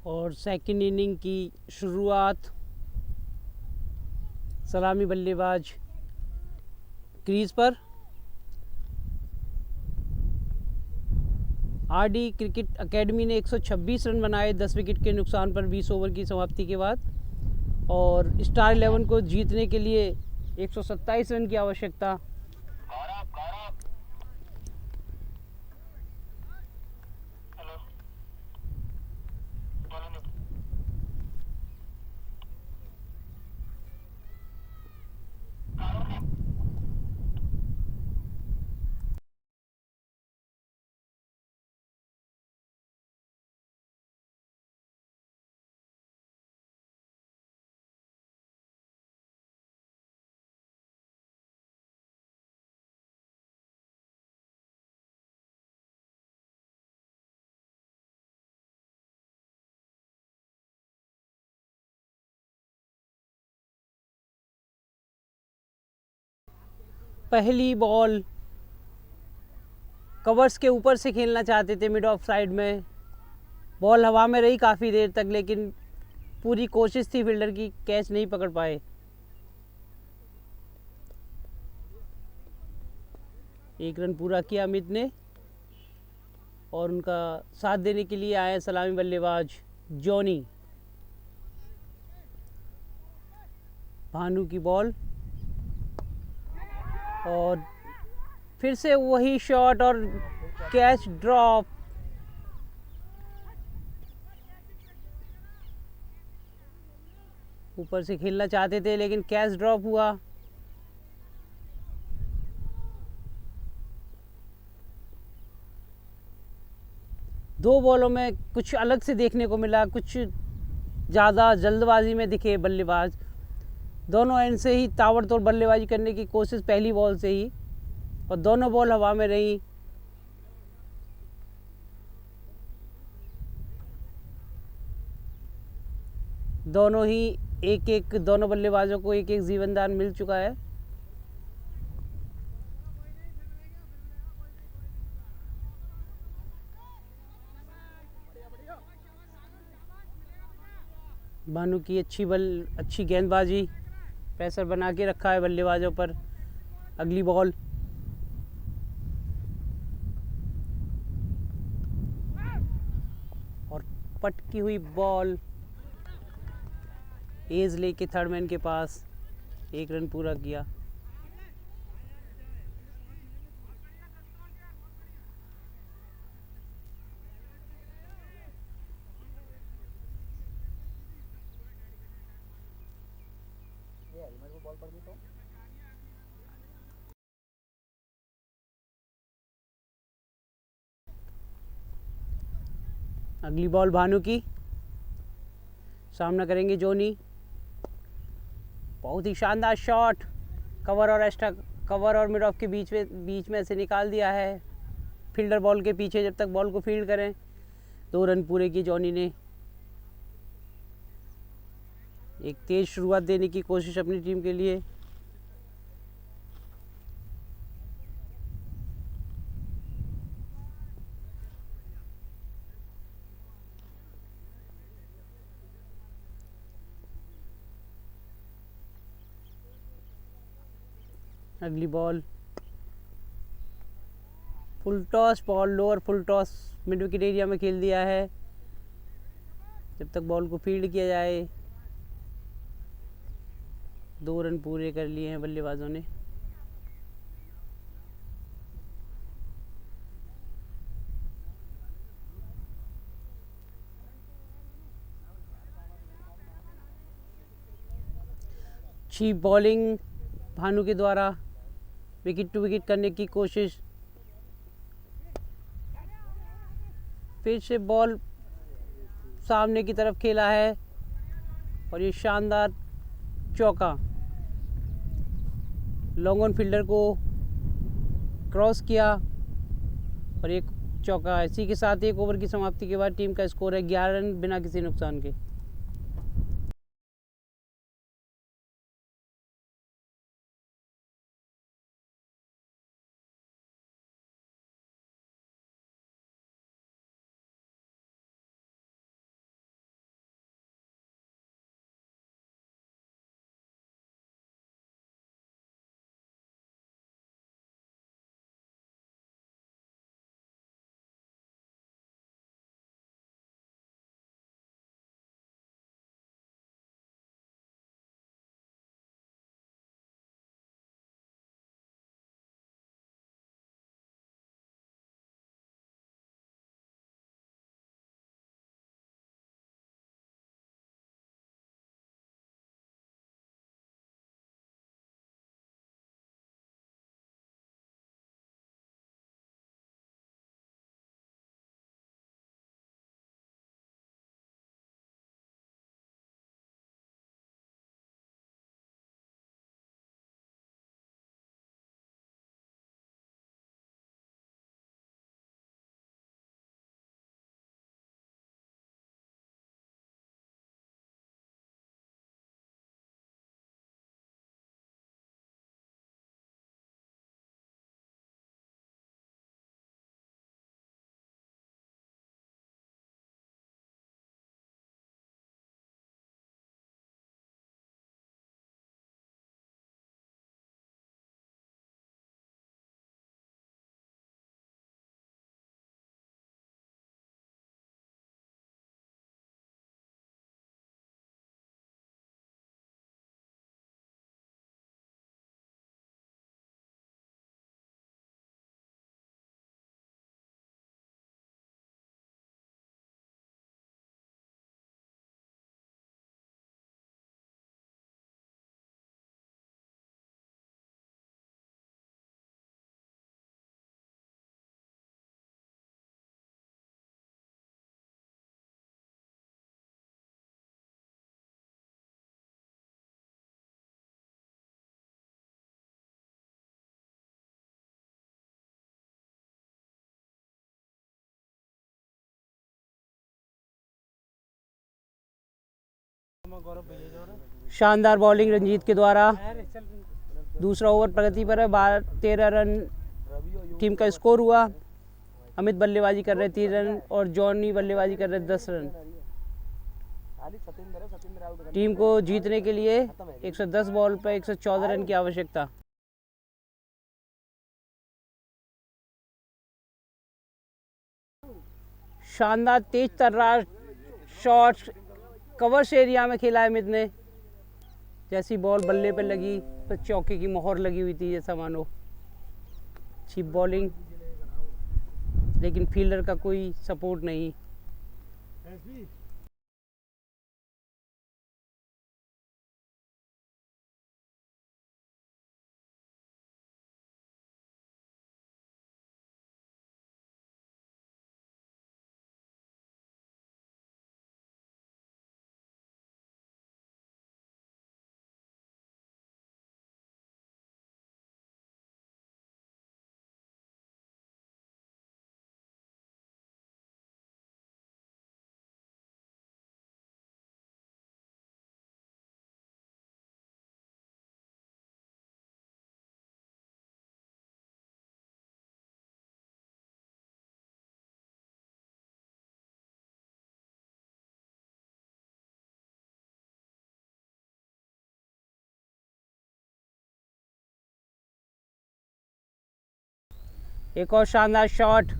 और second inning की शुरुआत। सलामी बल्लेबाज क्रीज पर। आरडी क्रिकेट एकेडमी ने 126 रन बनाए 10 विकेट के नुकसान पर 20 ओवर की समाप्ति के बाद, और स्टार 11 को जीतने के लिए 127 रन की आवश्यकता। पहली बॉल कवर्स के ऊपर से खेलना चाहते थे, मिड ऑफ साइड में। बॉल हवा में रही काफ़ी देर तक, लेकिन पूरी कोशिश थी फील्डर की, कैच नहीं पकड़ पाए। एक रन पूरा किया अमित ने, और उनका साथ देने के लिए आए सलामी बल्लेबाज जॉनी। भानु की बॉल, और फिर से वही शॉट और कैच ड्रॉप। ऊपर से खेलना चाहते थे लेकिन कैच ड्रॉप हुआ। दो बॉलों में कुछ अलग से देखने को मिला, कुछ ज़्यादा जल्दबाजी में दिखे बल्लेबाज। दोनों एंड से ही ताबड़तोड़ बल्लेबाजी करने की कोशिश पहली बॉल से ही, और दोनों बॉल हवा में रही। दोनों ही एक एक, दोनों बल्लेबाजों को एक एक जीवनदान मिल चुका है। भानु की अच्छी गेंदबाजी, प्रेशर बना के रखा है बल्लेबाजों पर। अगली बॉल, और पटकी हुई बॉल एज लेके थर्ड मैन के पास। एक रन पूरा किया। अगली बॉल भानु की, सामना करेंगे जोनी। बहुत ही शानदार शॉट, कवर और एक्स्ट्रा कवर और मिड ऑफ के बीच में से निकाल दिया है। फील्डर बॉल के पीछे जब तक बॉल को फील्ड करें। 2 रन पूरे किए जॉनी ने। एक तेज शुरुआत देने की कोशिश अपनी टीम के लिए। अगली ball full toss ball, lower full toss mid wicket area में खेल दिया है जब तक बॉल को फील्ड किया जाए। 2 रन पूरे कर लिए हैं बल्लेबाजों ने। अच्छी बॉलिंग भानु के द्वारा, विकेट टू विकेट करने की कोशिश। फिर से बॉल सामने की तरफ खेला है, और ये शानदार चौका। लॉन्ग ऑन फील्डर को क्रॉस किया, और एक चौका। इसी के साथ एक ओवर की समाप्ति के बाद टीम का स्कोर है 11 रन बिना किसी नुकसान के। शानदार बॉलिंग रंजीत के द्वारा। दूसरा ओवर प्रगति पर है, 13 रन टीम का स्कोर हुआ। अमित बल्लेबाजी कर रहे 3 रन और जॉनी बल्लेबाजी कर रहे 10 रन। टीम को जीतने के लिए 110 बॉल पर 114 रन की आवश्यकता। शानदार तेज तर्रार शॉट कवर्स एरिया में खेला है अमित ने। जैसी बॉल बल्ले पे लगी तो चौके की मोहर लगी हुई थी जैसा मानो। अच्छी बॉलिंग, लेकिन फील्डर का कोई सपोर्ट नहीं। एक और शानदार शॉट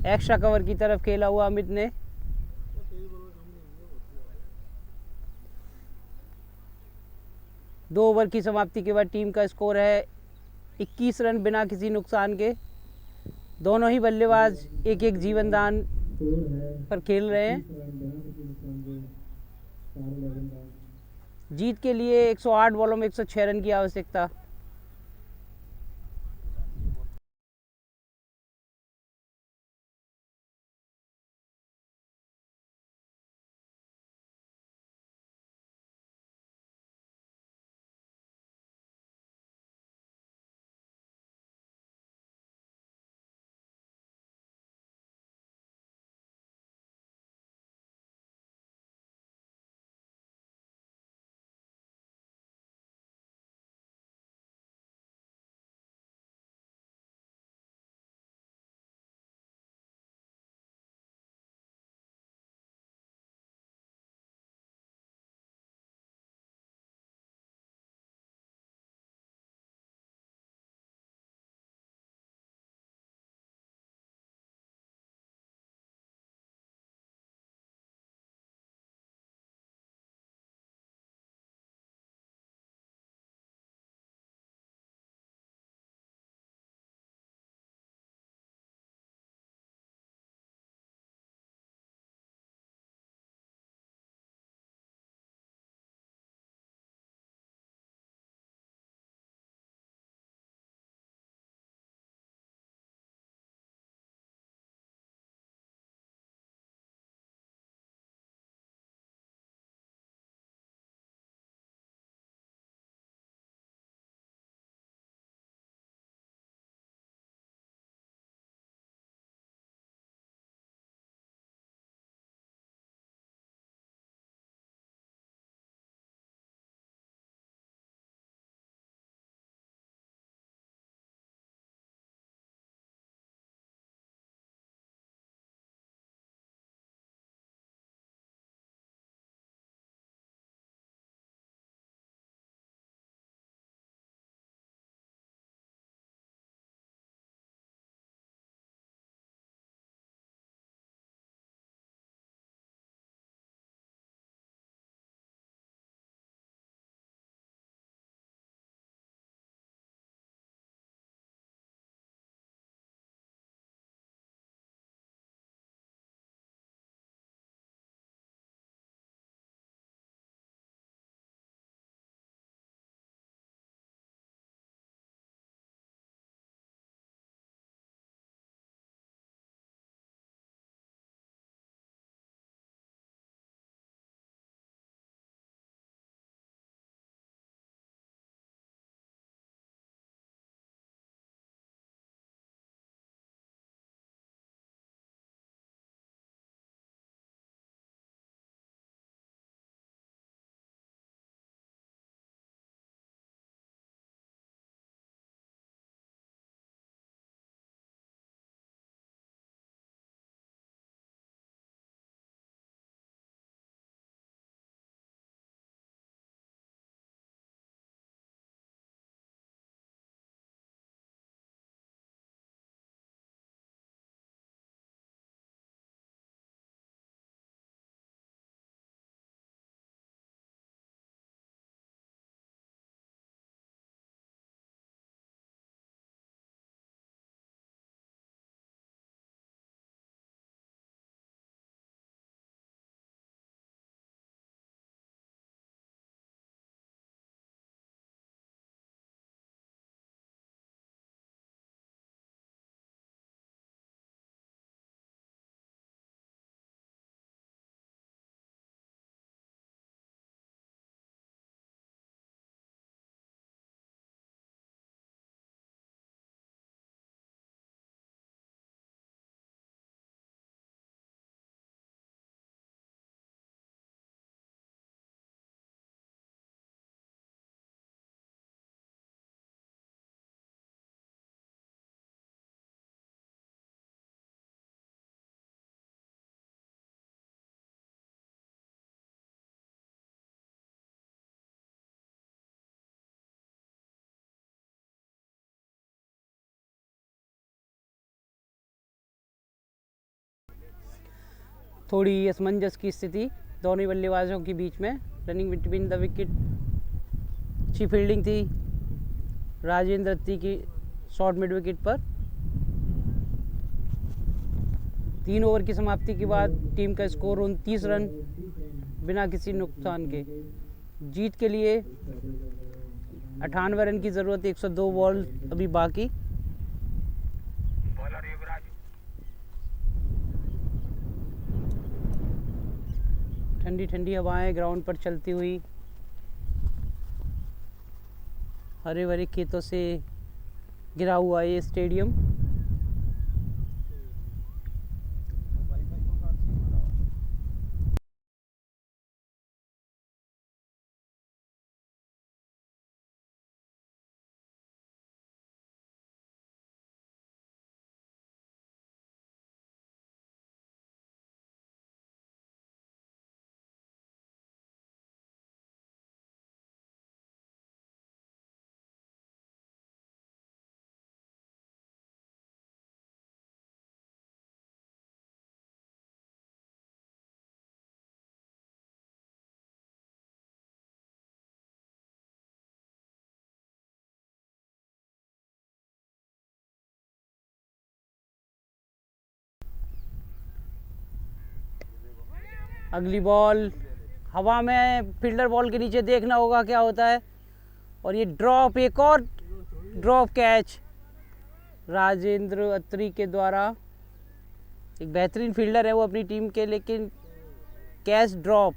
एक्स्ट्रा कवर की तरफ खेला हुआ अमित ने। दो ओवर की समाप्ति के बाद टीम का स्कोर है 21 रन बिना किसी नुकसान के। दोनों ही बल्लेबाज एक एक जीवन दान पर खेल रहे हैं। जीत के लिए 108 बॉलों में 106 रन की आवश्यकता। थोड़ी असमंजस की स्थिति दोनों ही बल्लेबाजों के बीच में। रनिंग बिटवीन द विकेट, अच्छी फील्डिंग थी राजेंद्र अत्री की शॉर्ट मिड विकेट पर। 3 ओवर की समाप्ति के बाद टीम का स्कोर 29 रन बिना किसी नुकसान के। जीत के लिए 98 रन की ज़रूरत, 102 बॉल अभी बाकी। ठंडी ठंडी हवाएं ग्राउंड पर चलती हुई, हरे भरे खेतों से घिरा हुआ ये स्टेडियम। अगली बॉल हवा में, फील्डर बॉल के नीचे देखना होगा क्या होता है। और ये ड्रॉप, एक और ड्रॉप कैच राजेंद्र अत्री के द्वारा। एक बेहतरीन फील्डर है वो अपनी टीम के, लेकिन कैच ड्रॉप।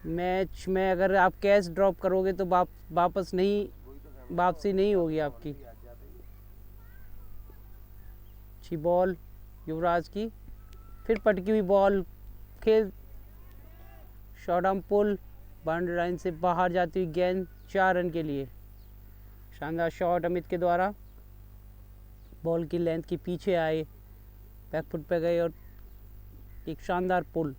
मैच में अगर आप कैच ड्रॉप करोगे तो वापसी नहीं होगी आपकी। अच्छी बॉल युवराज की, फिर पटकी हुई बॉल, खेल short arm pull, boundary line से बाहर जाती हुई गेंद 4 रन के लिए। शानदार शॉट अमित के द्वारा, बॉल की लेंथ के पीछे आए, बैक फुट पे गए और एक शानदार पुल।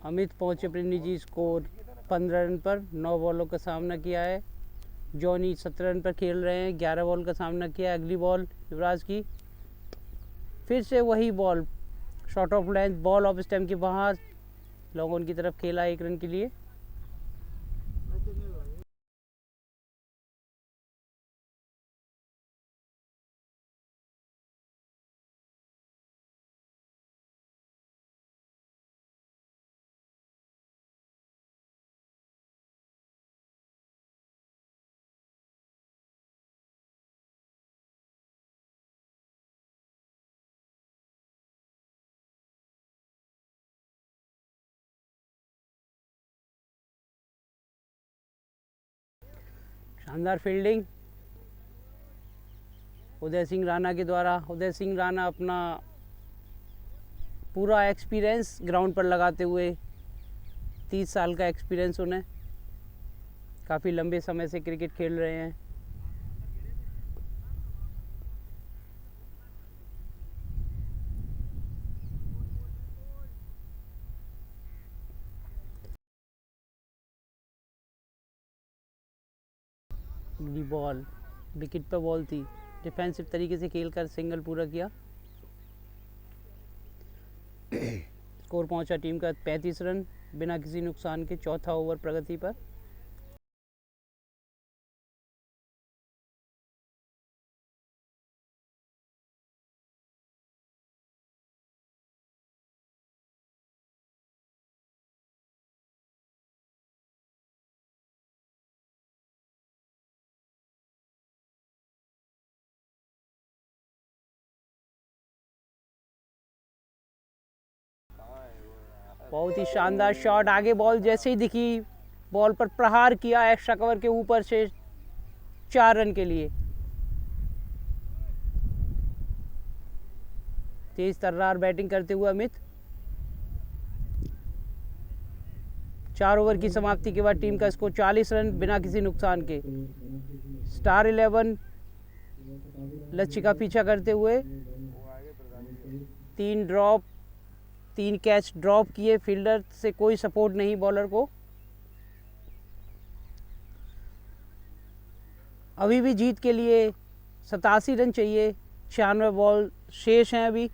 अमित पहुंचे अपने निजी स्कोर 15 रन पर। 9 बॉलों का सामना किया है। जॉनी 17 रन पर खेल रहे हैं, 11 बॉल का सामना किया। अगली बॉल युवराज की, फिर से वही ball, short of length, ball of stamp के बाहर, लॉन्ग ऑन की तरफ खेला 1 रन के लिए। शानदार फील्डिंग उदय सिंह राणा के द्वारा। उदय सिंह राणा अपना पूरा एक्सपीरियंस ग्राउंड पर लगाते हुए, 30 साल का एक्सपीरियंस उन्हें, काफ़ी लंबे समय से क्रिकेट खेल रहे हैं। अगली बॉल विकेट पर बॉल थी, डिफेंसिव तरीके से खेलकर सिंगल पूरा किया। स्कोर पहुंचा टीम का 35 रन बिना किसी नुकसान के। चौथा ओवर प्रगति पर। बहुत ही शानदार शॉट, आगे बॉल जैसे ही दिखी, बॉल पर प्रहार किया एक्स्ट्रा कवर के ऊपर से, 4 रन के लिए। तेज तर्रार बैटिंग करते हुए अमित। 4 ओवर की समाप्ति के बाद टीम का स्कोर 40 रन बिना किसी नुकसान के। स्टार 11 लक्ष्य का पीछा करते हुए 3 कैच ड्रॉप किए, फील्डर से कोई सपोर्ट नहीं बॉलर को। अभी भी जीत के लिए 87 रन चाहिए, 96 बॉल शेष हैं अभी।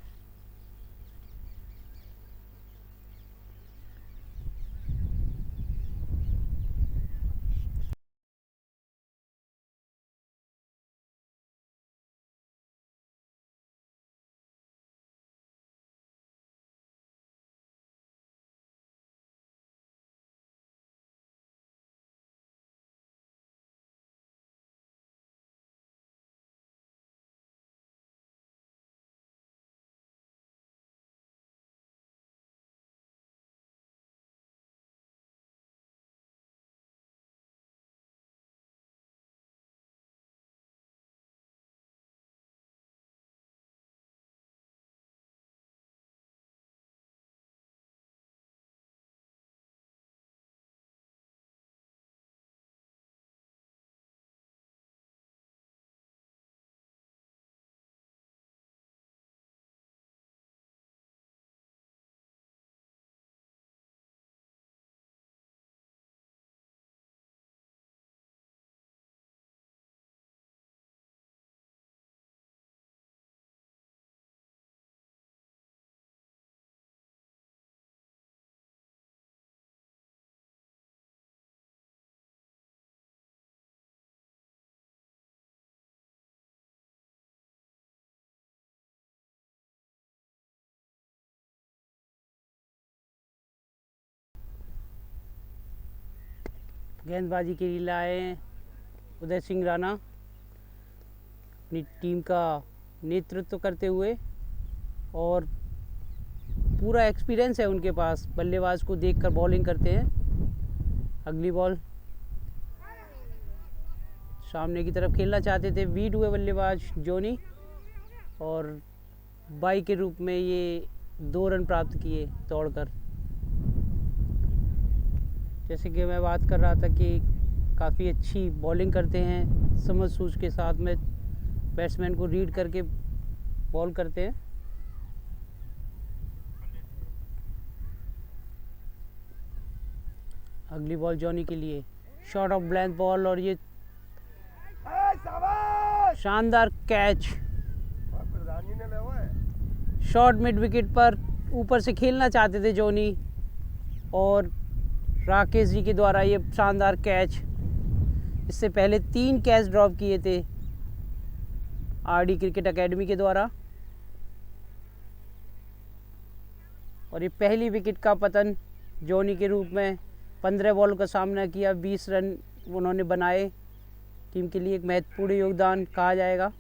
गेंदबाजी के लिए लाए उदय सिंह राणा, अपनी टीम का नेतृत्व करते हुए, और पूरा एक्सपीरियंस है उनके पास, बल्लेबाज को देखकर बॉलिंग करते हैं। अगली बॉल, सामने की तरफ खेलना चाहते थे, बीट हुए बल्लेबाज जॉनी, और बाई के रूप में ये 2 रन प्राप्त किए दौड़कर। जैसे कि मैं बात कर रहा था कि काफ़ी अच्छी बॉलिंग करते हैं, समझ सूझ के साथ में बैट्समैन को रीड करके बॉल करते हैं। अगली बॉल जॉनी के लिए, शॉट ऑफ ब्लैंक बॉल, और ये शानदार कैच। शॉट मिड विकेट पर ऊपर से खेलना चाहते थे जॉनी, और राकेश जी के द्वारा ये शानदार कैच। इससे पहले 3 कैच ड्रॉप किए थे आरडी क्रिकेट एकेडमी के द्वारा, और ये पहली विकेट का पतन जॉनी के रूप में। 15 बॉल का सामना किया, 20 रन उन्होंने बनाए, टीम के लिए एक महत्वपूर्ण योगदान कहा जाएगा।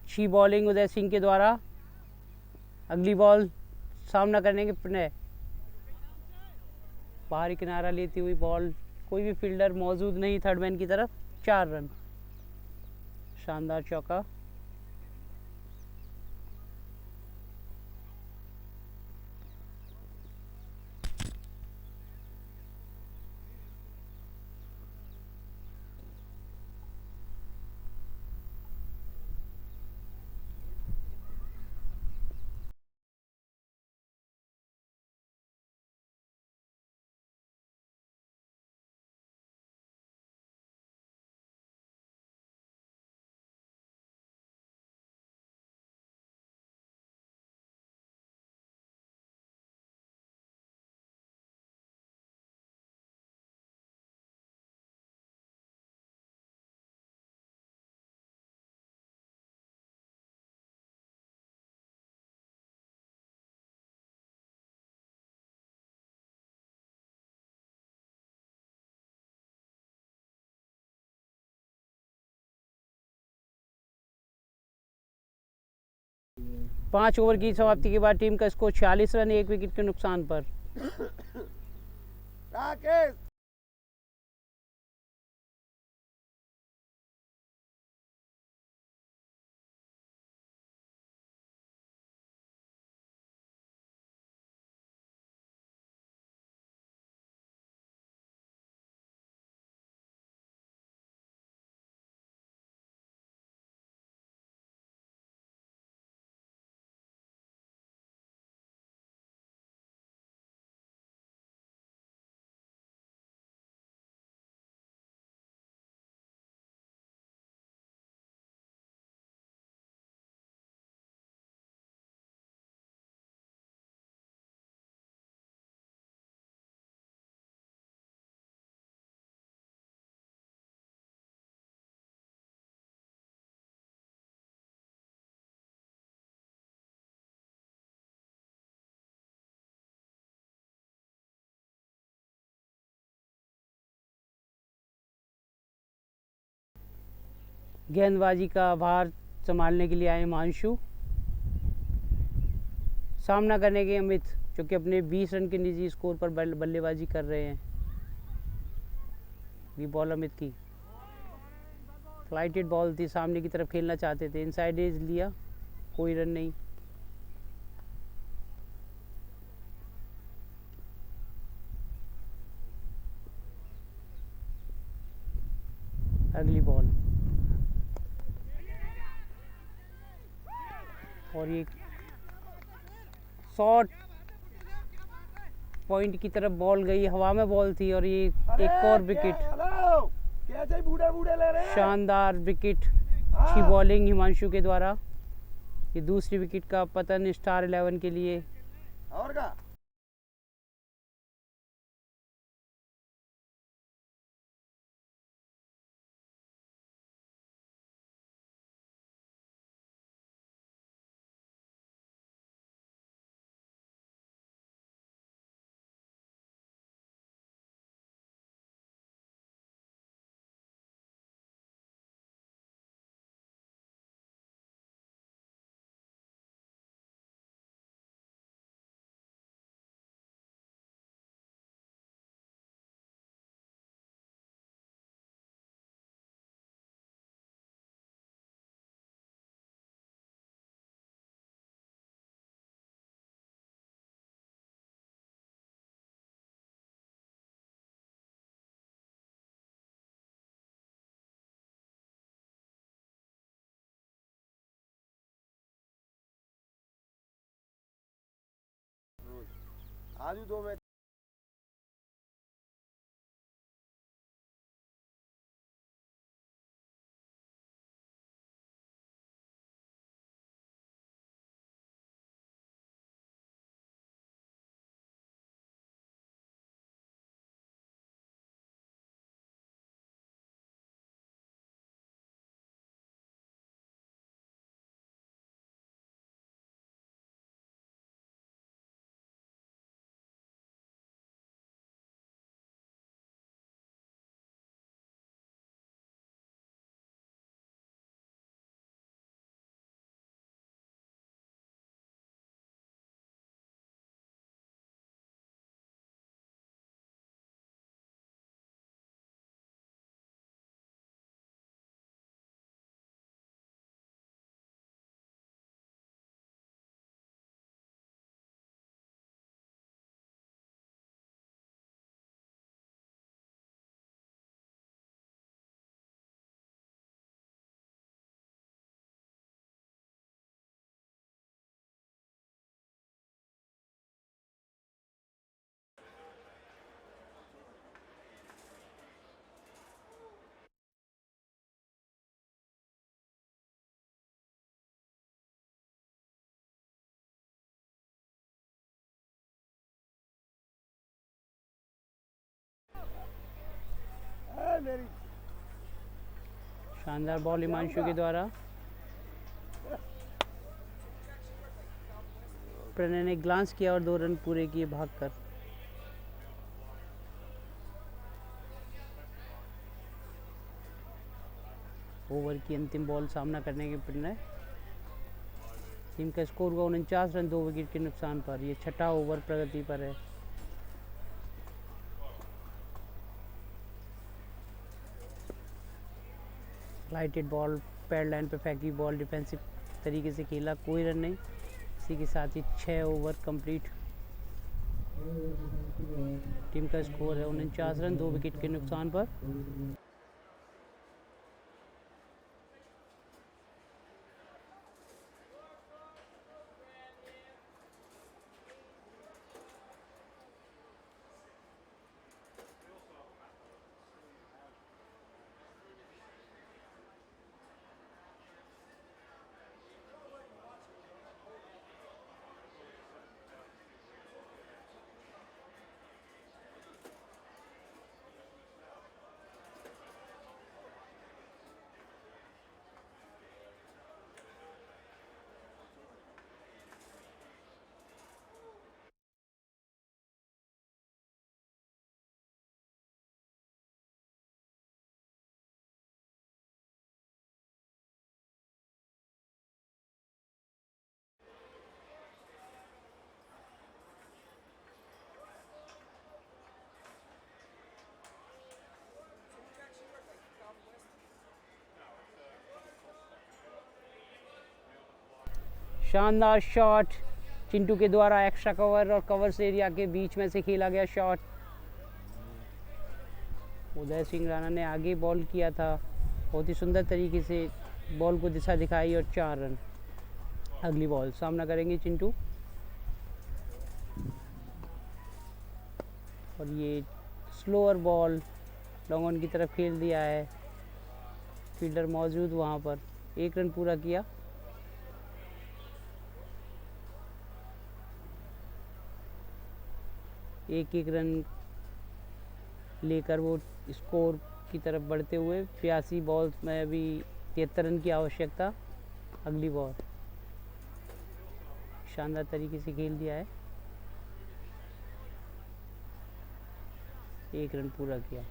अच्छी बॉलिंग उदय सिंह के द्वारा। अगली बॉल, सामना करने के प्रणय, बाहरी किनारा लेती हुई बॉल, कोई भी फील्डर मौजूद नहीं थर्ड मैन की तरफ, 4 रन, शानदार चौका। 5 ओवर की समाप्ति के बाद टीम का स्कोर 46 रन, 1 विकेट के नुकसान पर। राकेश गेंदबाजी का भार संभालने के लिए आए हिमांशु। सामना करने के अमित, जो कि अपने 20 रन के निजी स्कोर पर बल्लेबाजी कर रहे हैं। ये बॉल अमित की फ्लाइटेड बॉल थी, सामने की तरफ खेलना चाहते थे, इनसाइड एज लिया, कोई रन नहीं। अगली बॉल और ये शॉर्ट पॉइंट की तरफ बॉल गई, हवा में बॉल थी और ये एक और विकेट। शानदार विकेट, अच्छी बॉलिंग हिमांशु के द्वारा। ये दूसरी विकेट का पतन स्टार 11 के लिए। और का आज 2 मैच मेरी शानदार बॉल हिमांशु के द्वारा। प्रणय ने ग्लांस किया और 2 रन पूरे किए भागकर। ओवर की अंतिम बॉल सामना करने के प्रणय। टीम का स्कोर हुआ 49 रन 2 विकेट के नुकसान पर। ये छठा ओवर प्रगति पर है। लाइटेड बॉल, पैड लाइन पे फेंकी बॉल, डिफेंसिव तरीके से खेला, कोई रन नहीं। इसी के साथ ही 6 ओवर कंप्लीट। टीम का स्कोर है 49 रन 2 विकेट के नुकसान पर। शानदार शॉट चिंटू के द्वारा, एक्स्ट्रा कवर और कवर्स एरिया के बीच में से खेला गया शॉट। उदय सिंह राणा ने आगे बॉल किया था, बहुत ही सुंदर तरीके से बॉल को दिशा दिखाई और 4 रन। अगली बॉल सामना करेंगे चिंटू, और ये स्लोअर बॉल लॉन्ग ऑन की तरफ खेल दिया है। फील्डर मौजूद वहाँ पर, 1 रन पूरा किया। एक रन लेकर वो स्कोर की तरफ बढ़ते हुए 82 बॉल्स में अभी 73 रन की आवश्यकता। अगली बॉल शानदार तरीके से खेल दिया है, 1 रन पूरा किया।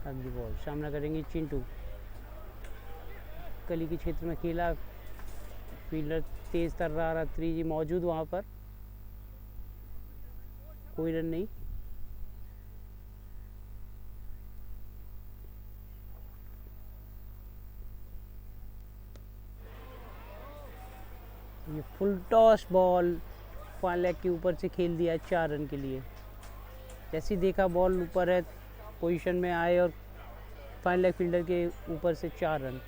अगली बॉल सामना करेंगे चिंटू, गली के क्षेत्र में खेला। फील्डर तेज तर्रार अत्री जी मौजूद वहाँ पर, कोई रन नहीं। ये full toss ball fine leg के ऊपर से खेल दिया 4 रन के लिए। जैसे ही देखा बॉल ऊपर है, पोजीशन में आए और फाइन लेग फील्डर के ऊपर से 4 रन।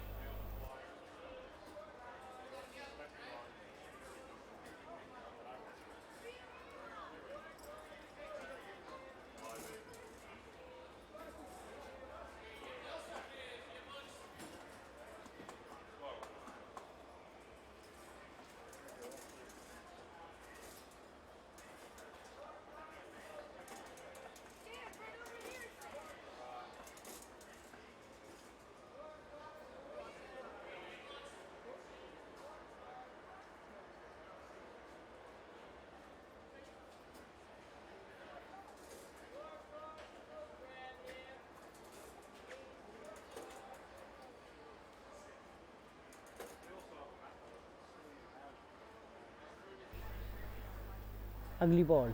अगली बॉल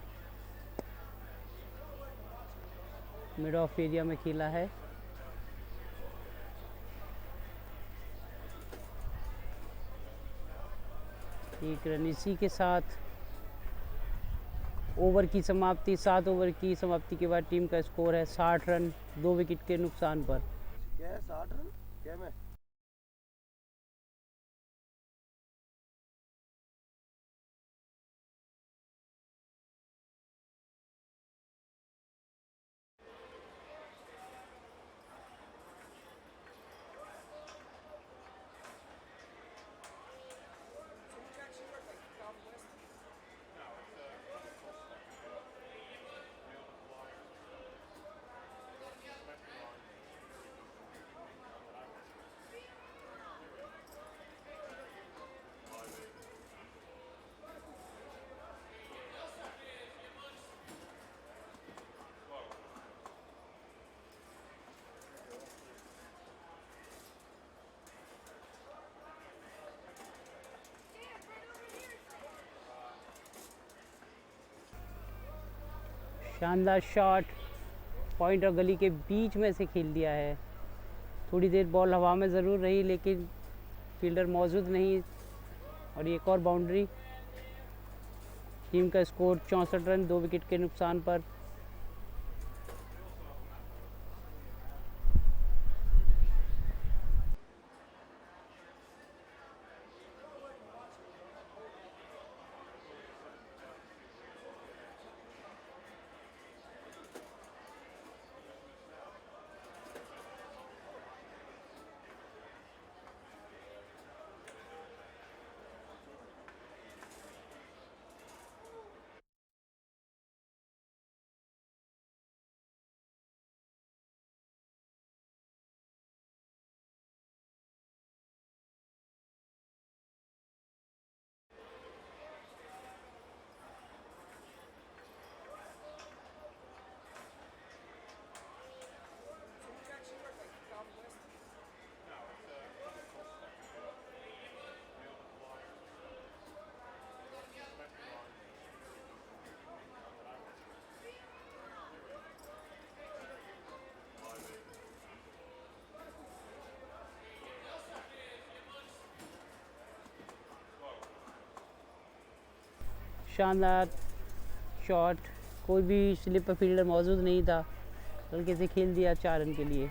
मिड ऑफ एरिया में खेला है, एक रन। इसी के साथ ओवर की समाप्ति, 7 ओवर की समाप्ति के बाद टीम का स्कोर है 60 रन 2 विकेट के नुकसान पर। क्या है 60 रन क्या में? शानदार शॉट, पॉइंट और गली के बीच में से खेल दिया है। थोड़ी देर बॉल हवा में ज़रूर रही लेकिन फील्डर मौजूद नहीं, और एक और बाउंड्री। टीम का स्कोर 64 रन 2 विकेट के नुकसान पर। शानदार शॉट, कोई भी स्लिप पर फील्डर मौजूद नहीं था, हल्के से खेल दिया 4 रन के लिए।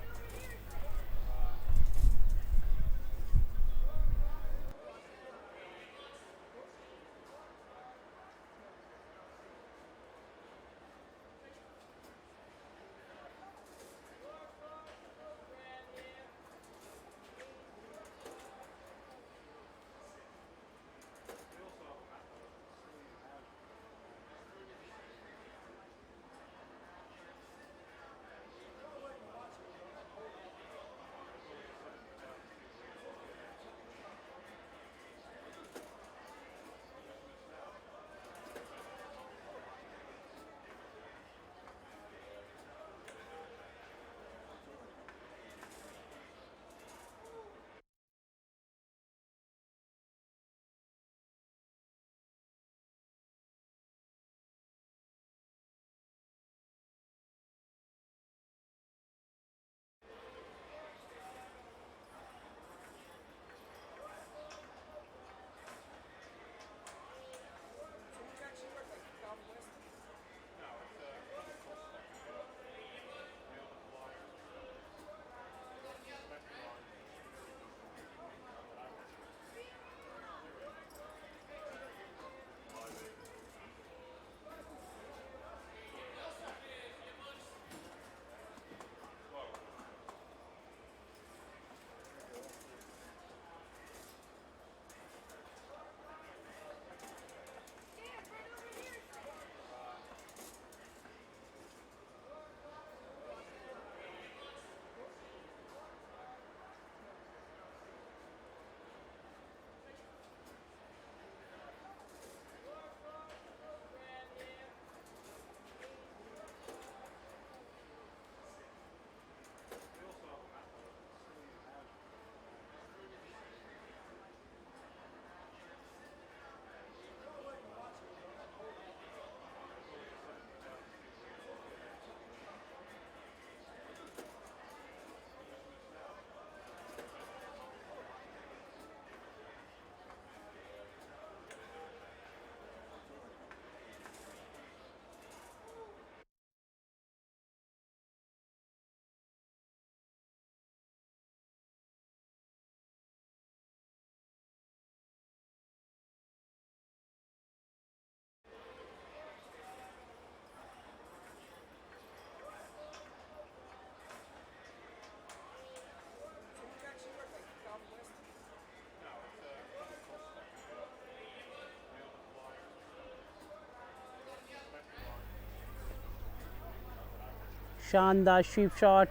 शानदार sweep shot,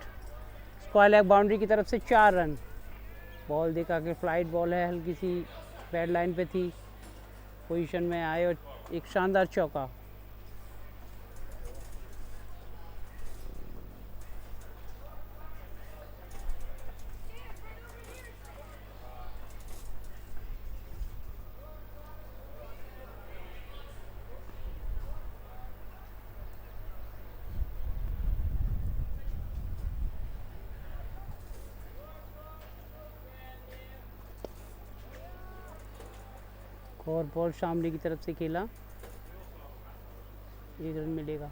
square leg boundary की तरफ से 4 रन। बॉल देखा कि फ्लाइट बॉल है, हल्की सी बैड लाइन पे थी, पोजीशन में आए और एक शानदार चौका। और बॉल सामने की तरफ से खेला, 1 रन मिलेगा।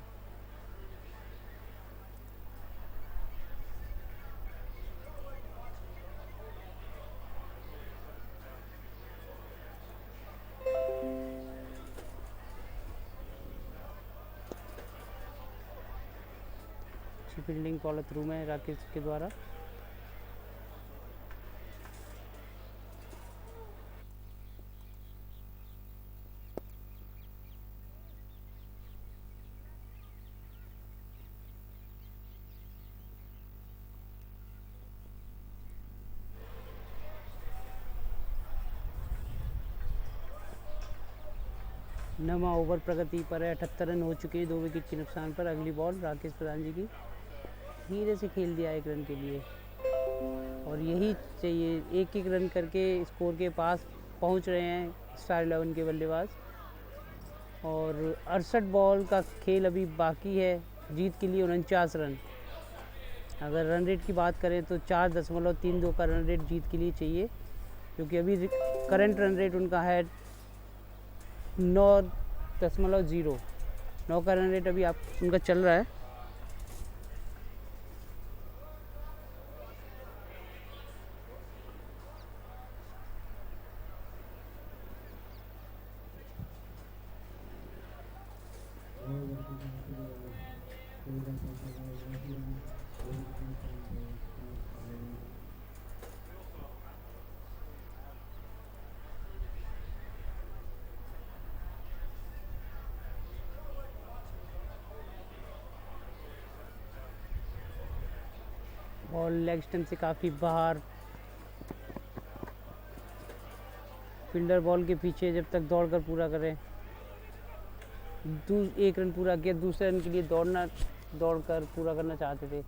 अच्छी फील्डिंग फॉलो थ्रू में राकेश के द्वारा। नवा ओवर प्रगति पर है, 78 रन हो चुके हैं 2 विकेट के नुकसान पर। अगली बॉल राकेश प्रधान जी की, धीरे से खेल दिया 1 रन के लिए, और यही चाहिए। 1-1 रन करके स्कोर के पास पहुंच रहे हैं स्टार 11 के बल्लेबाज। और 68 बॉल का खेल अभी बाकी है, जीत के लिए 49 रन। अगर रन रेट की बात करें तो 4.32 का रन रेट जीत के लिए चाहिए, क्योंकि अभी करंट रन रेट उनका है 9.0। 9 का रन रेट अभी उनका चल रहा है। बॉल लेग स्टंप से काफ़ी बाहर। फील्डर बॉल के पीछे जब तक दौड़कर पूरा करे। 1 रन पूरा किया, दूसरे रन के लिए दौड़कर पूरा करना चाहते थे।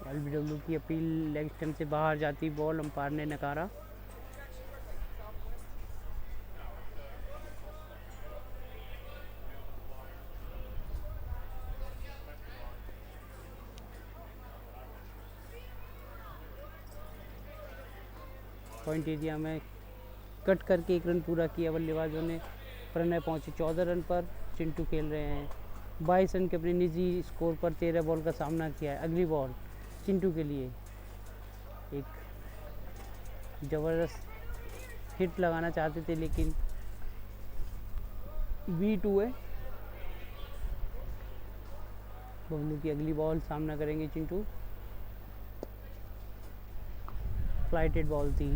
LBW की अपील, लेग स्टंप से बाहर जाती बॉल, अंपायर ने नकारा। पॉइंट एरिया में कट करके 1 रन पूरा किया बल्लेबाजों ने। प्रणय पहुंचे 14 रन पर। चिंटू खेल रहे हैं 22 रन के अपने निजी स्कोर पर। 13 बॉल का सामना किया है। अगली बॉल चिंटू के लिए, एक ज़बरदस्त हिट लगाना चाहते थे लेकिन V2 है। बबलू की अगली बॉल, सामना करेंगे चिंटू। फ्लाइटेड बॉल थी,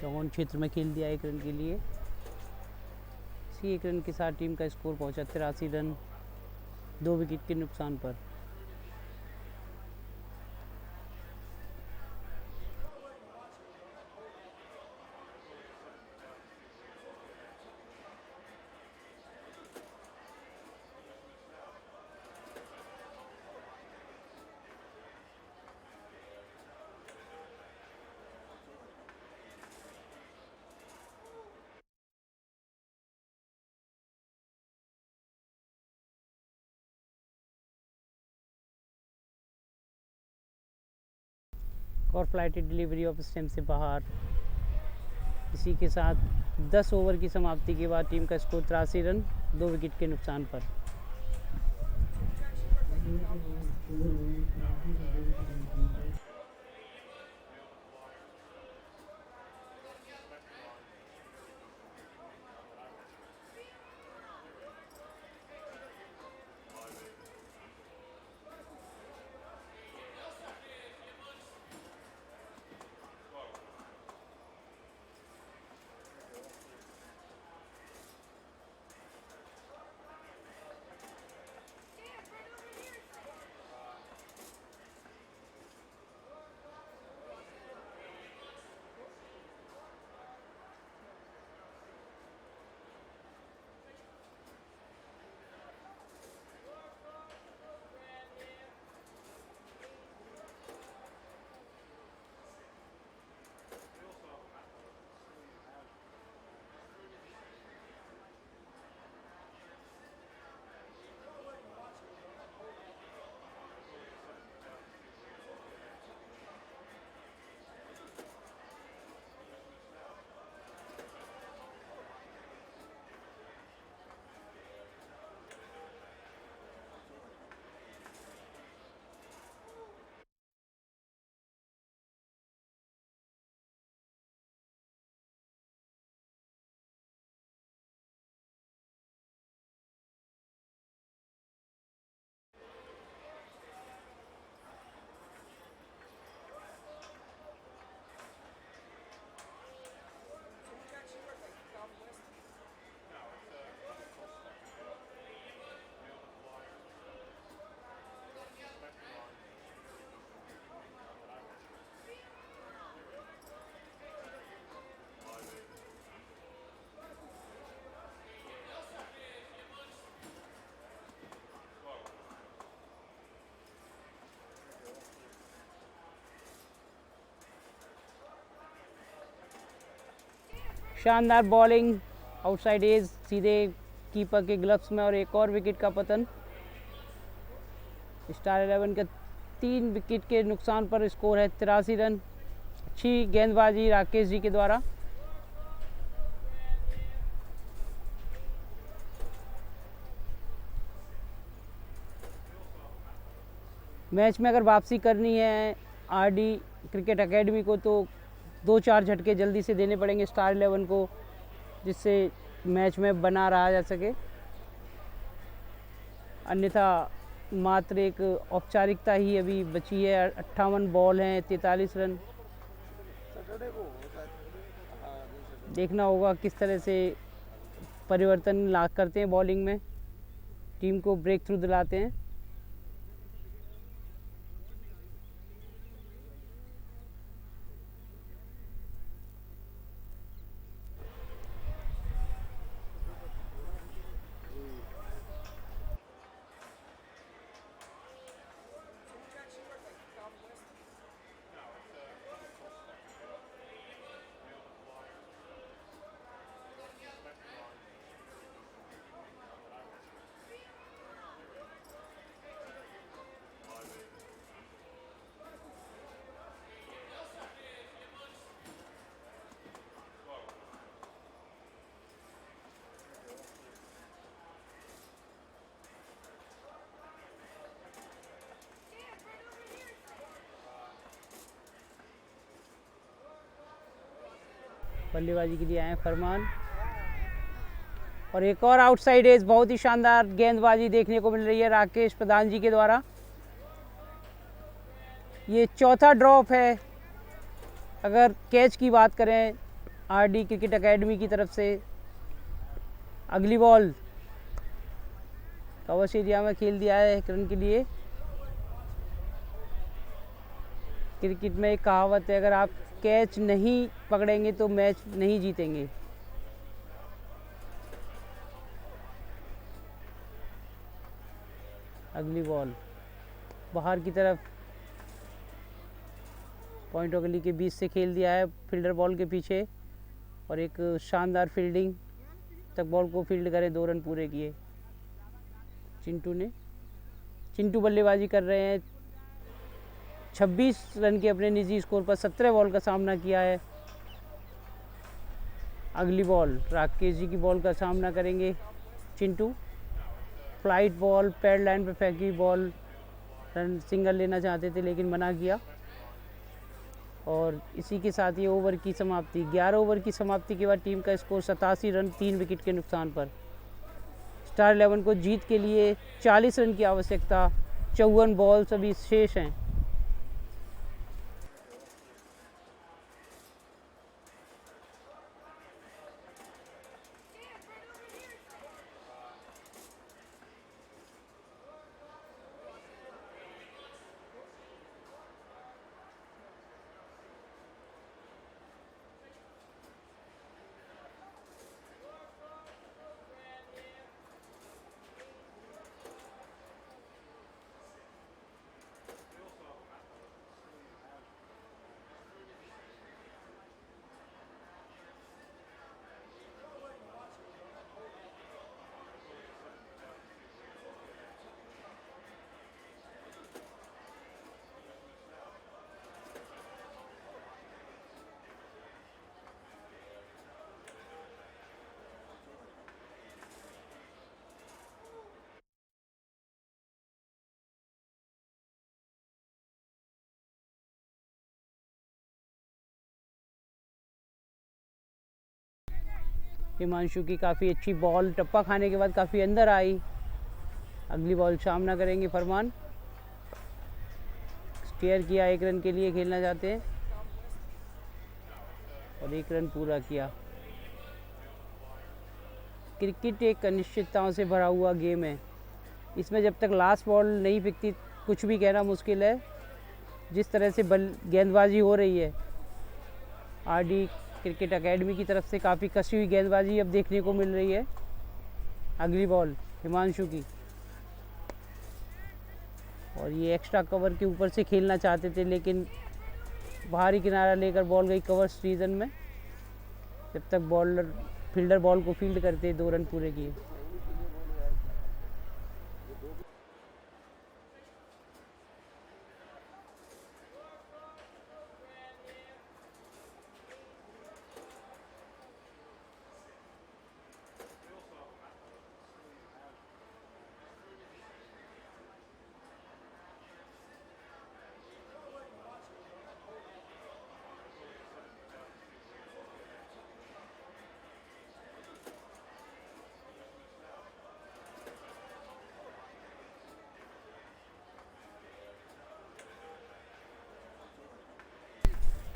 चौवन क्षेत्र में खेल दिया 1 रन के लिए। इसी 1 रन के साथ टीम का स्कोर पहुंचा 83 रन 2 विकेट के नुकसान पर। और फ्लाइटेड डिलीवरी ऑफ स्टंप से बाहर। इसी के साथ 10 ओवर की समाप्ति के बाद टीम का स्कोर 83 रन 2 विकेट के नुकसान पर। शानदार बॉलिंग, आउटसाइड एज सीधे कीपर के ग्लव्स में और एक और विकेट का पतन। स्टार 11 का 3 विकेट के नुकसान पर स्कोर है 83 रन। अच्छी गेंदबाजी राकेश जी के द्वारा। मैच में अगर वापसी करनी है आरडी क्रिकेट एकेडमी को तो 2-4 झटके जल्दी से देने पड़ेंगे स्टार 11 को, जिससे मैच में बना रहा जा सके। अन्यथा मात्र एक औपचारिकता ही अभी बची है। 58 बॉल हैं, 43 रन। सैटरडे को होता है। हाँ, नहीं सैटरडे। देखना होगा किस तरह से परिवर्तन ला करते हैं बॉलिंग में, टीम को ब्रेक थ्रू दिलाते हैं। बल्लेबाजी के लिए आए फरमान, और एक और आउटसाइड एज। बहुत ही शानदार गेंदबाजी देखने को मिल रही है राकेश प्रधान जी के द्वारा। ये चौथा ड्रॉप है अगर कैच की बात करें आरडी क्रिकेट एकेडमी की तरफ से। अगली बॉल कवच एरिया में खेल दिया है एक रन के लिए। क्रिकेट में एक कहावत है, अगर आप कैच नहीं पकड़ेंगे तो मैच नहीं जीतेंगे। अगली बॉल बाहर की तरफ पॉइंट ऑफ गली के बीच से खेल दिया है फील्डर बॉल के पीछे, और एक शानदार फील्डिंग तक बॉल को फील्ड करे। 2 रन पूरे किए चिंटू बल्लेबाजी कर रहे हैं। 26 रन के अपने निजी स्कोर पर 17 बॉल का सामना किया है। अगली बॉल राकेश जी की बॉल का सामना करेंगे Chintu. Flight ball, pad line पे फेंकी बॉल, रन सिंगल लेना चाहते थे लेकिन मना किया। और इसी के साथ ये ओवर की समाप्ति। 11 ओवर की समाप्ति के बाद टीम का स्कोर 87 रन 3 विकेट के नुकसान पर। स्टार 11 को जीत के लिए 40 रन की आवश्यकता। 54 बॉल अभी शेष हैं। हिमांशु की काफ़ी अच्छी बॉल टप्पा खाने के बाद काफ़ी अंदर आई। अगली बॉल सामना करेंगे फरमान। स्टेयर किया, 1 रन के लिए खेलना चाहते हैं और 1 रन पूरा किया। क्रिकेट एक अनिश्चितताओं से भरा हुआ गेम है। इसमें जब तक लास्ट बॉल नहीं पिकती कुछ भी कहना मुश्किल है। जिस तरह से गेंदबाजी हो रही है आरडी क्रिकेट एकेडमी की तरफ से, काफ़ी कसी हुई गेंदबाजी अब देखने को मिल रही है। अगली बॉल हिमांशु की, और ये एक्स्ट्रा कवर के ऊपर से खेलना चाहते थे लेकिन बाहरी किनारा लेकर बॉल गई कवर रीजन में। जब तक बॉलर फील्डर बॉल को फील्ड करते 2 रन पूरे किए।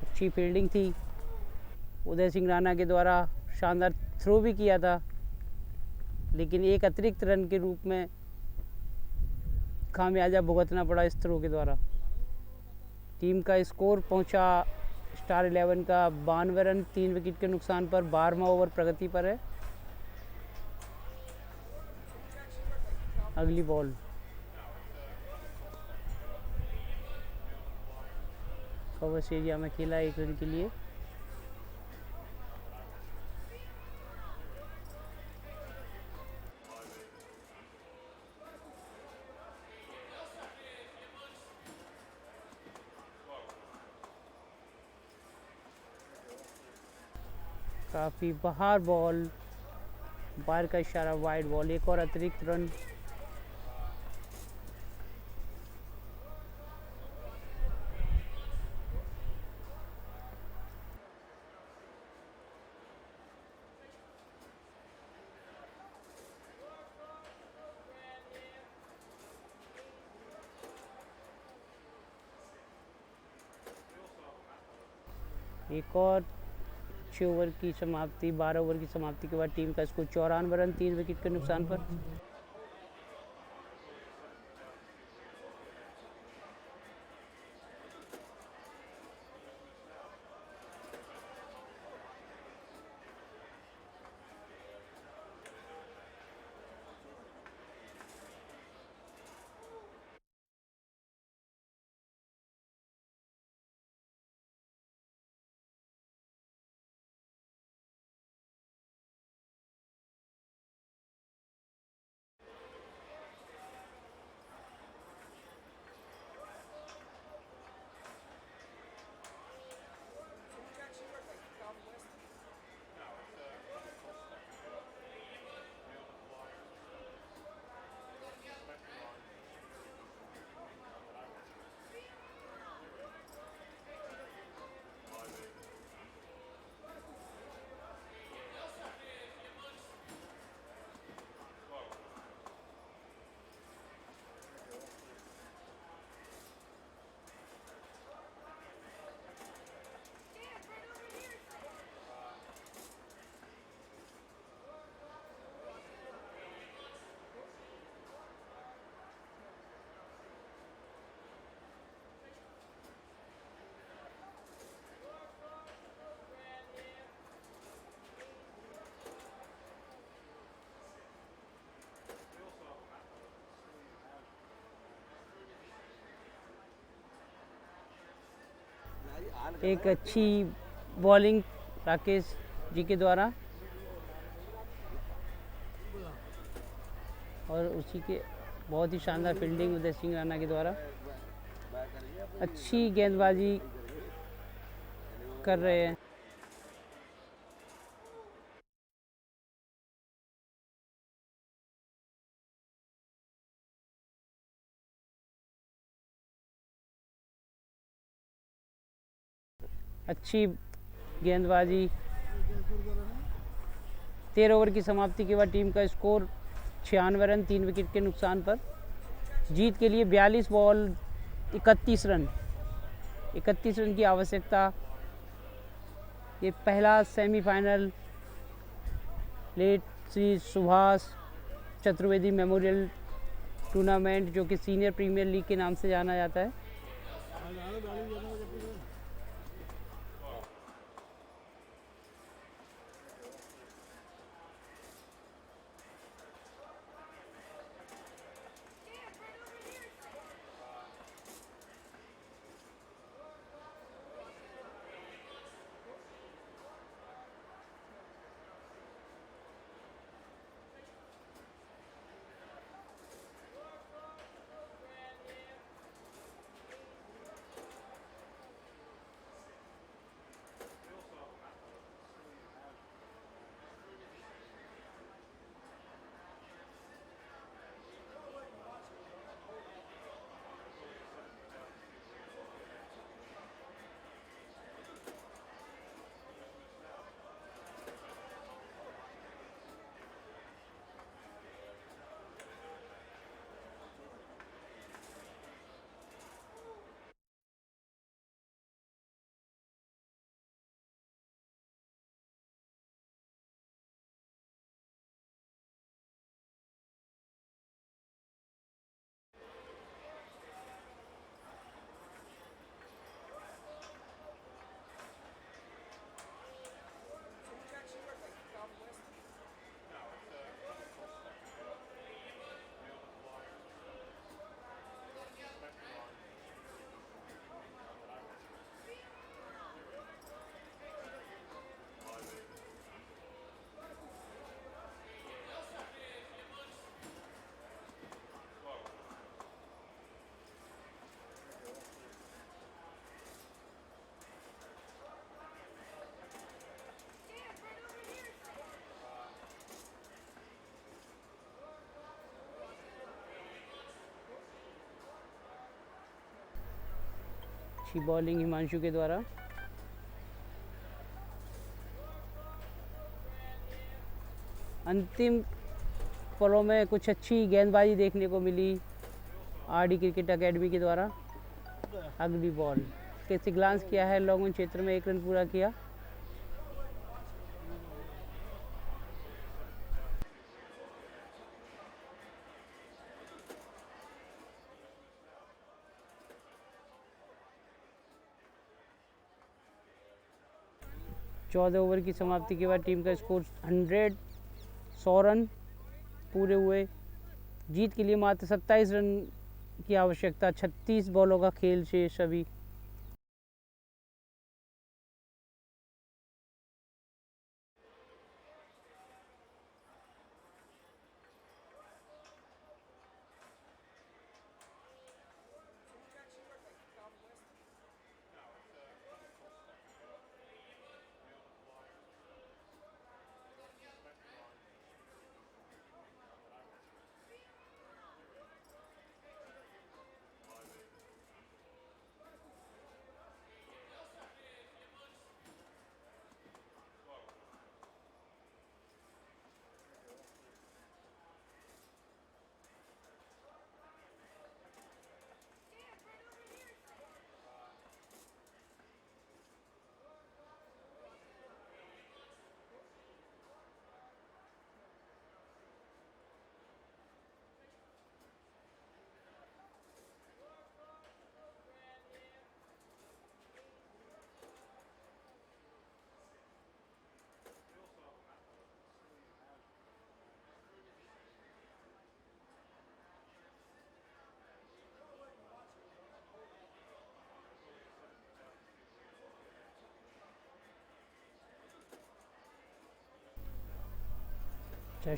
अच्छी फील्डिंग थी, उदय सिंह राणा के द्वारा शानदार थ्रो भी किया था, लेकिन एक अतिरिक्त रन के रूप में खामियाजा भुगतना पड़ा इस थ्रो के द्वारा। टीम का स्कोर पहुंचा स्टार 11 का 92 रन 3 विकेट के नुकसान पर। 12वां ओवर प्रगति पर है। अगली बॉल कवर्स एरिया में खेला 1 रन के लिए। काफ़ी बाहर बॉल, बाहर का इशारा वाइड बॉल, एक और अतिरिक्त रन। एक और 6 ओवर की समाप्ति, 12 ओवर की समाप्ति के बाद टीम का स्कोर 94 रन 3 विकेट के नुकसान पर। एक अच्छी बॉलिंग राकेश जी के द्वारा, और उसी के बहुत ही शानदार फील्डिंग उदय सिंह राणा के द्वारा। अच्छी गेंदबाजी कर रहे हैं। अच्छी गेंदबाजी। 13 ओवर की समाप्ति के बाद टीम का स्कोर 96 रन 3 विकेट के नुकसान पर। जीत के लिए 42 बॉल 31 रन की आवश्यकता। ये पहला semifinal late Shri Subhash Chaturvedi memorial tournament, जो कि सीनियर प्रीमियर लीग के नाम से जाना जाता है। अच्छी बॉलिंग हिमांशु के द्वारा। अंतिम पलों में कुछ अच्छी गेंदबाजी देखने को मिली आरडी क्रिकेट एकेडमी के द्वारा। अगली बॉल कैसे ग्लांस किया है, लॉन्ग ऑन क्षेत्र में 1 रन पूरा किया। चौदह ओवर की समाप्ति के बाद टीम का स्कोर 100 रन पूरे हुए। जीत के लिए मात्र 27 रन की आवश्यकता। 36 बॉलों का खेल शेष अभी।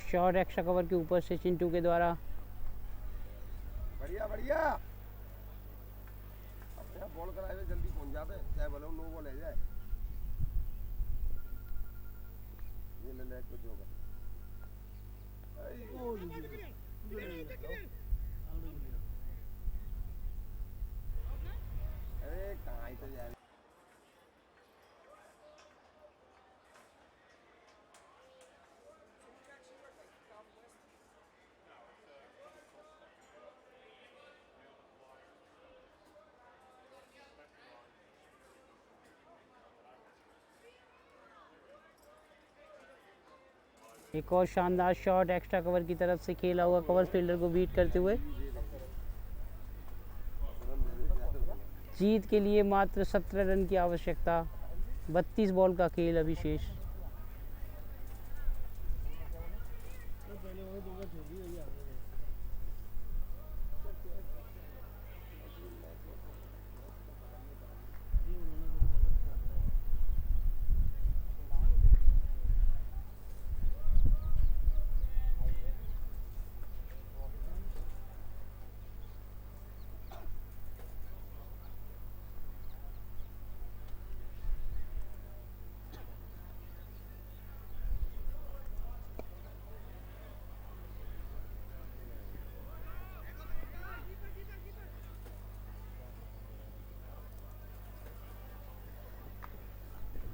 शॉट एक्स्ट्रा कवर के ऊपर से चिंटू के द्वारा। बढ़िया बढ़िया। अपने आप बॉल कराए हुए जल्दी पहुंच जाते, चाहे बोलो नो बॉल है जाए। ये ले ले कुछ होगा। अरे कहाँ ही तो जा रही। एक और शानदार शॉट एक्स्ट्रा कवर की तरफ से खेला हुआ कवर फील्डर को बीट करते हुए। जीत के लिए मात्र 17 रन की आवश्यकता। 32 बॉल का खेल अभी शेष।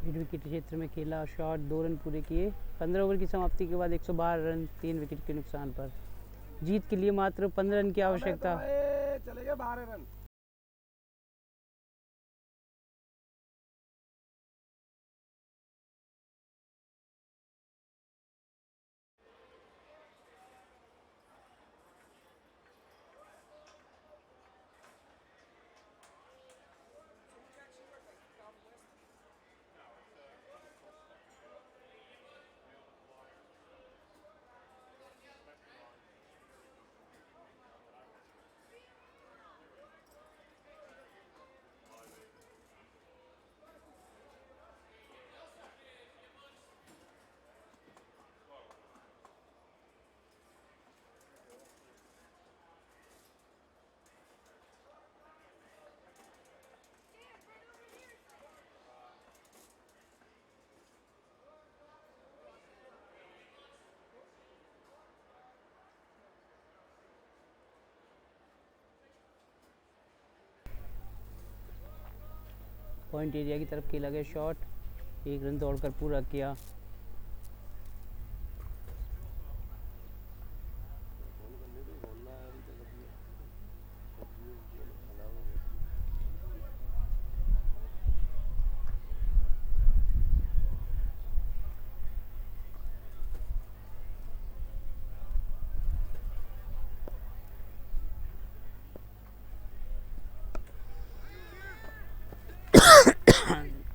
मिड विकेट क्षेत्र में खेला शॉट, 2 रन पूरे किए। 15 ओवर की समाप्ति के बाद 112 रन 3 विकेट के नुकसान पर। जीत के लिए मात्र 15 रन की आवश्यकता। चले गए 12 रन। पॉइंट एरिया की तरफ खेला गया शॉट, 1 रन दौड़कर पूरा किया।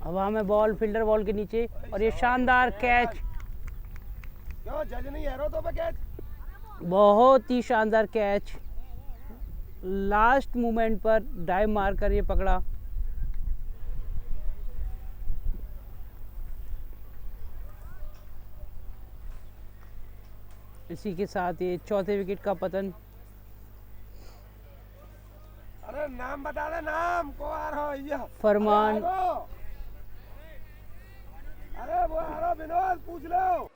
हवा में बॉल, फील्डर बॉल के नीचे, और ये शानदार कैच, क्यों जज नहीं है रो तो पे कैच? बहुत ही शानदार कैच, लास्ट मोमेंट पर डाइव मारकर ये पकड़ा। इसी के साथ ये चौथे विकेट का पतन। अरे नाम बता दे, नाम को आ रहा है ये फरमान। अरे वो आ रहा विनोद, पूछ लो।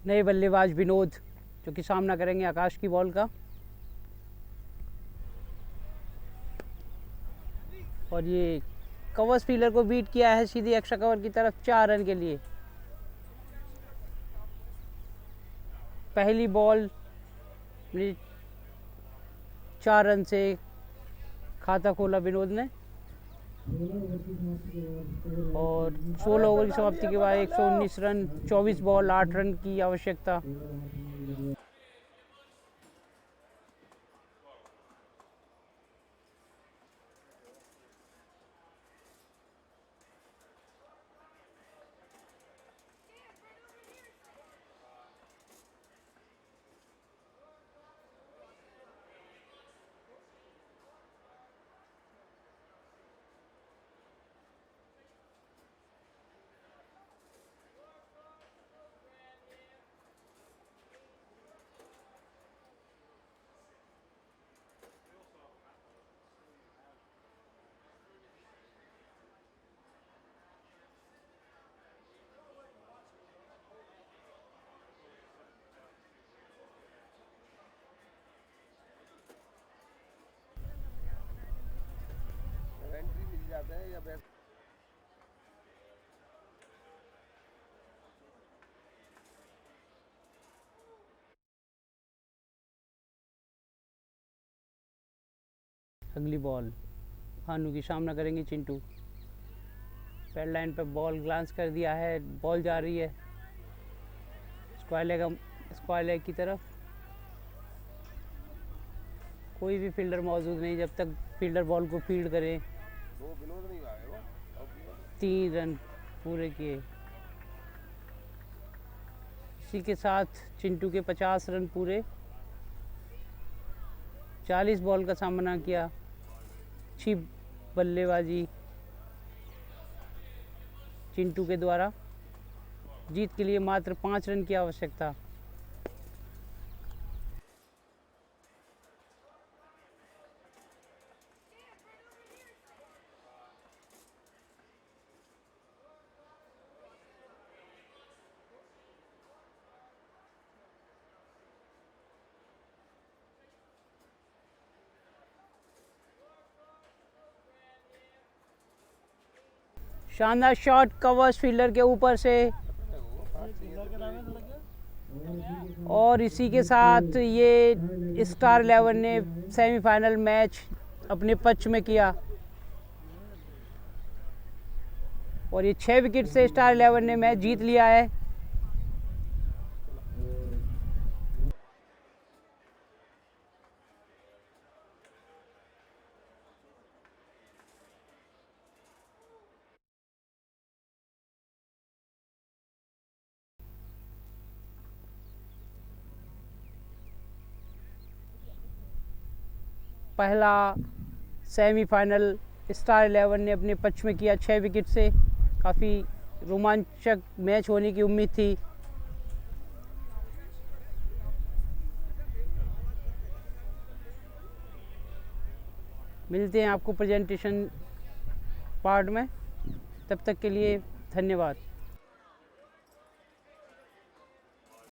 नए बल्लेबाज विनोद, जो कि सामना करेंगे आकाश की बॉल का। और ये कवर स्पीलर को बीट किया है सीधे एक्स्ट्रा कवर की तरफ 4 रन के लिए। पहली बॉल 4 रन से खाता खोला विनोद ने, और 16 ओवर की समाप्ति के बाद 119 रन, 24 बॉल 8 रन की आवश्यकता। एंट्री मिल जाता है या बैक? अगली बॉल भानु की सामना करेंगे चिंटू। पैड लाइन पर बॉल ग्लांस कर दिया है, बॉल जा रही है स्क्वायर लेग की तरफ। कोई भी फील्डर मौजूद नहीं जब तक फील्डर बॉल को फील्ड करे। दो विनोद नहीं आए वो 3 रन पूरे किए। इसी के साथ चिंटू के 50 रन पूरे। 40 बॉल का सामना किया, अच्छी बल्लेबाजी चिंटू के द्वारा। जीत के लिए मात्र 5 रन की आवश्यकता। शानदार शॉट कवर्स फील्डर के ऊपर से, और इसी के साथ ये स्टार 11 ने सेमीफाइनल मैच अपने पक्ष में किया और ये 6 विकेट से स्टार 11 ने मैच जीत लिया है। पहला सेमीफाइनल स्टार 11 ने अपने पक्ष में किया 6 विकेट से। काफ़ी रोमांचक मैच होने की उम्मीद थी। मिलते हैं आपको प्रेजेंटेशन पार्ट में, तब तक के लिए धन्यवाद।